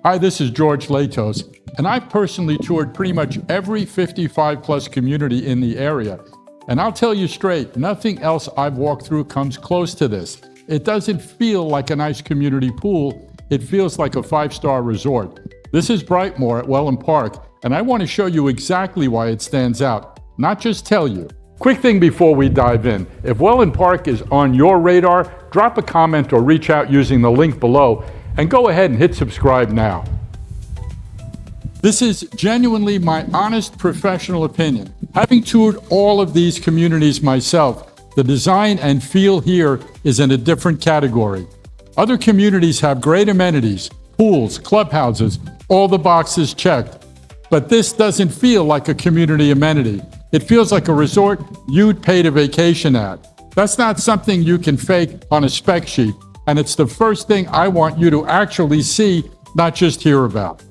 Hi, this is George Latos, and I've personally toured pretty much every 55-plus community in the area. And I'll tell you straight, nothing else I've walked through comes close to this. It doesn't feel like a nice community pool. It feels like a five-star resort. This is Brightmore at Wellen Park, and I want to show you exactly why it stands out, not just tell you. Quick thing before we dive in. If Wellen Park is on your radar, drop a comment or reach out using the link below, and go ahead and hit subscribe now. This is genuinely my honest professional opinion. Having toured all of these communities myself, the design and feel here is in a different category. Other communities have great amenities, pools, clubhouses, all the boxes checked. But this doesn't feel like a community amenity. It feels like a resort you'd pay to vacation at. That's not something you can fake on a spec sheet, and it's the first thing I want you to actually see, not just hear about.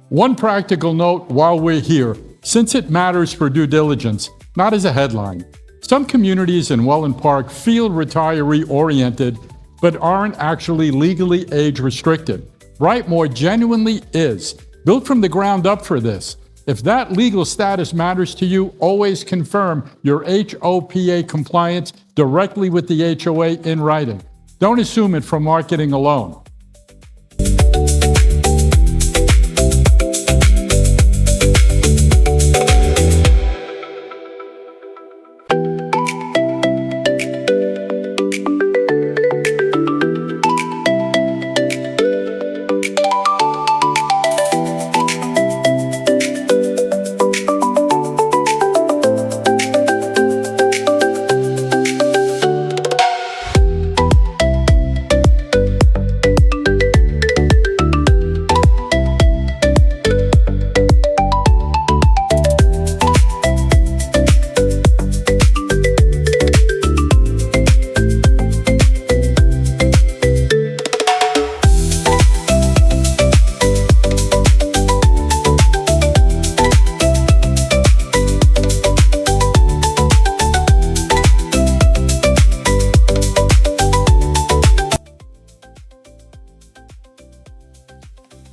One practical note while we're here, since it matters for due diligence, not as a headline. Some communities in Wellen Park feel retiree-oriented, but aren't actually legally age-restricted. Brightmore genuinely is, built from the ground up for this. If that legal status matters to you, always confirm your HOPA compliance directly with the HOA in writing. Don't assume it from marketing alone.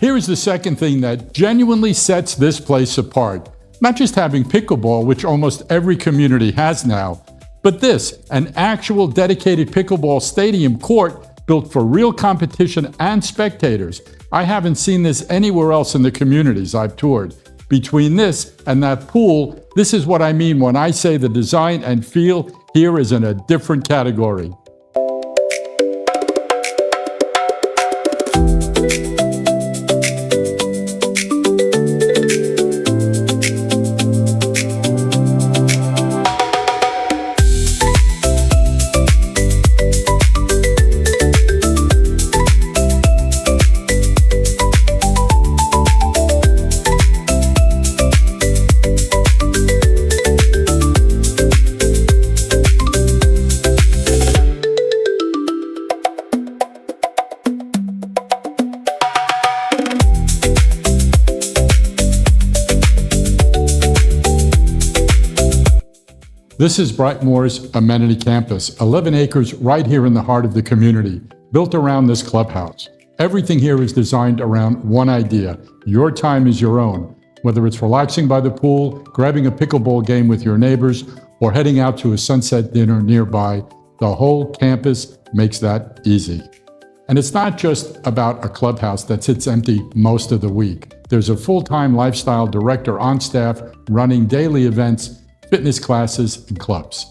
Here is the second thing that genuinely sets this place apart. Not just having pickleball, which almost every community has now, but this, an actual dedicated pickleball stadium court built for real competition and spectators. I haven't seen this anywhere else in the communities I've toured. Between this and that pool, this is what I mean when I say the design and feel here is in a different category. This is Brightmore's amenity campus, 11 acres right here in the heart of the community, built around this clubhouse. Everything here is designed around one idea: your time is your own. Whether it's relaxing by the pool, grabbing a pickleball game with your neighbors, or heading out to a sunset dinner nearby, the whole campus makes that easy. And it's not just about a clubhouse that sits empty most of the week. There's a full-time lifestyle director on staff running daily events, fitness classes, and clubs.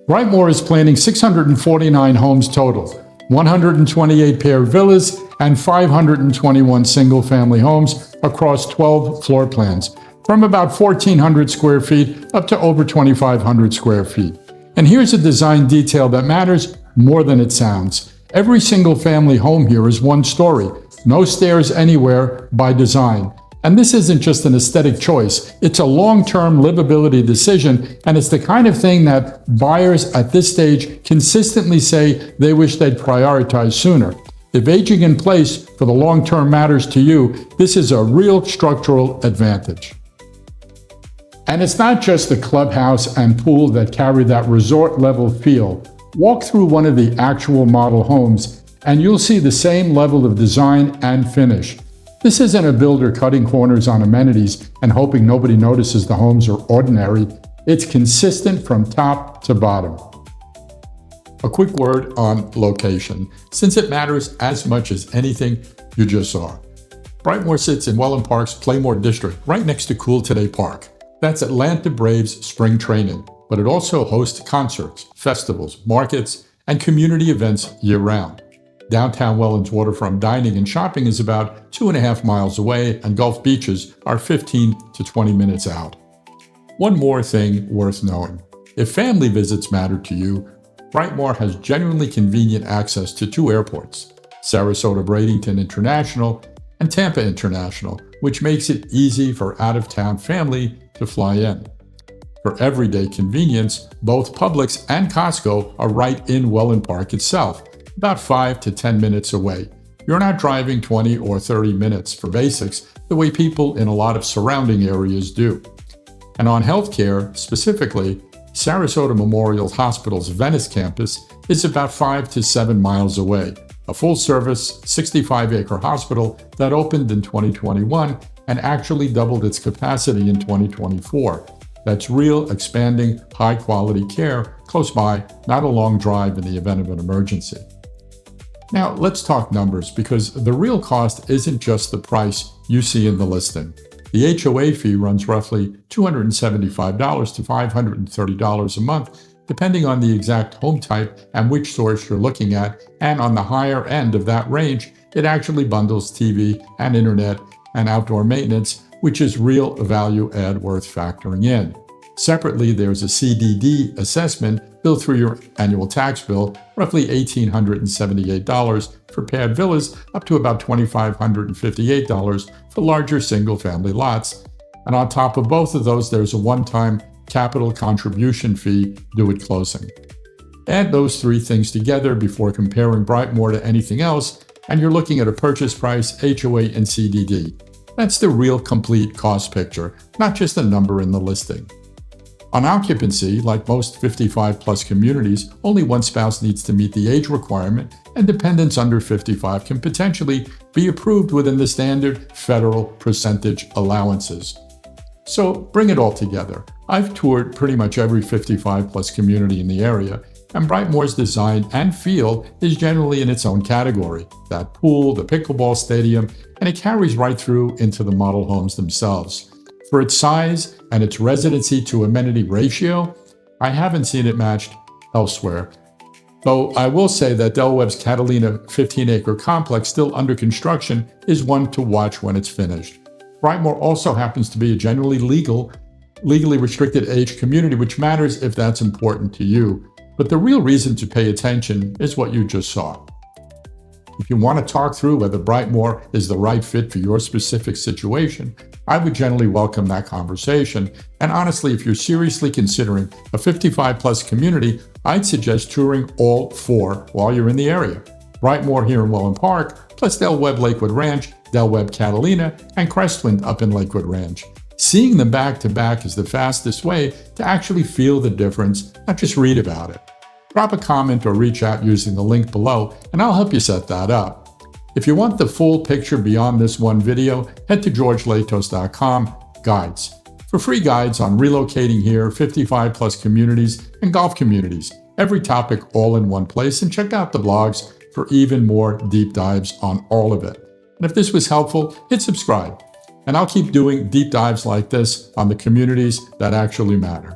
Brightmore is planning 649 homes total, 128 paired villas, and 521 single-family homes across 12 floor plans, from about 1,400 square feet up to over 2,500 square feet. And here's a design detail that matters more than it sounds. Every single-family home here is one story, no stairs anywhere by design. And this isn't just an aesthetic choice, it's a long-term livability decision, and it's the kind of thing that buyers at this stage consistently say they wish they'd prioritize sooner. If aging in place for the long term matters to you, this is a real structural advantage. And it's not just the clubhouse and pool that carry that resort-level feel. Walk through one of the actual model homes, and you'll see the same level of design and finish. This isn't a builder cutting corners on amenities and hoping nobody notices the homes are ordinary. It's consistent from top to bottom. A quick word on location, since it matters as much as anything you just saw. Brightmore sits in Wellen Park's Playmore District, right next to CoolToday Park. That's Atlanta Braves spring training, but it also hosts concerts, festivals, markets, and community events year-round. Downtown Welland's waterfront dining and shopping is about 2.5 miles away, and Gulf beaches are 15 to 20 minutes out. One more thing worth knowing. If family visits matter to you, Brightmore has genuinely convenient access to 2 airports, Sarasota Bradenton International and Tampa International, which makes it easy for out-of-town family to fly in. For everyday convenience, both Publix and Costco are right in Wellen Park itself, about 5 to 10 minutes away. You're not driving 20 or 30 minutes for basics the way people in a lot of surrounding areas do. And on healthcare, specifically, Sarasota Memorial Hospital's Venice campus is about 5 to 7 miles away, a full-service, 65-acre hospital that opened in 2021 and actually doubled its capacity in 2024. That's real, expanding, high-quality care close by, not a long drive in the event of an emergency. Now, let's talk numbers, because the real cost isn't just the price you see in the listing. The HOA fee runs roughly $275 to $530 a month, depending on the exact home type and which source you're looking at, and on the higher end of that range, it actually bundles TV and internet and outdoor maintenance, which is real value add worth factoring in. Separately, there's a CDD assessment billed through your annual tax bill, roughly $1,878 for paired villas, up to about $2,558 for larger single-family lots. And on top of both of those, there's a one-time capital contribution fee due at closing. Add those 3 things together before comparing Brightmore to anything else, and you're looking at a purchase price, HOA, and CDD. That's the real complete cost picture, not just a number in the listing. On occupancy, like most 55-plus communities, only one spouse needs to meet the age requirement, and dependents under 55 can potentially be approved within the standard federal percentage allowances. So bring it all together. I've toured pretty much every 55-plus community in the area, and Brightmore's design and feel is generally in its own category. That pool, the pickleball stadium, and it carries right through into the model homes themselves. For its size and its residency to amenity ratio, I haven't seen it matched elsewhere. Though I will say that Del Webb's Catalina 15-acre complex, still under construction, is one to watch when it's finished. Brightmore also happens to be a generally legally restricted age community, which matters if that's important to you. But the real reason to pay attention is what you just saw. If you want to talk through whether Brightmore is the right fit for your specific situation, I would generally welcome that conversation. And honestly, if you're seriously considering a 55-plus community, I'd suggest touring all 4 while you're in the area. Brightmore here in Wellen Park, plus Del Webb Lakewood Ranch, Del Webb Catalina, and Crestwind up in Lakewood Ranch. Seeing them back-to-back is the fastest way to actually feel the difference, not just read about it. Drop a comment or reach out using the link below, and I'll help you set that up. If you want the full picture beyond this one video, head to georgelatos.com/guides for free guides on relocating here, 55-plus communities, and golf communities. Every topic all in one place, and check out the blogs for even more deep dives on all of it. And if this was helpful, hit subscribe, and I'll keep doing deep dives like this on the communities that actually matter.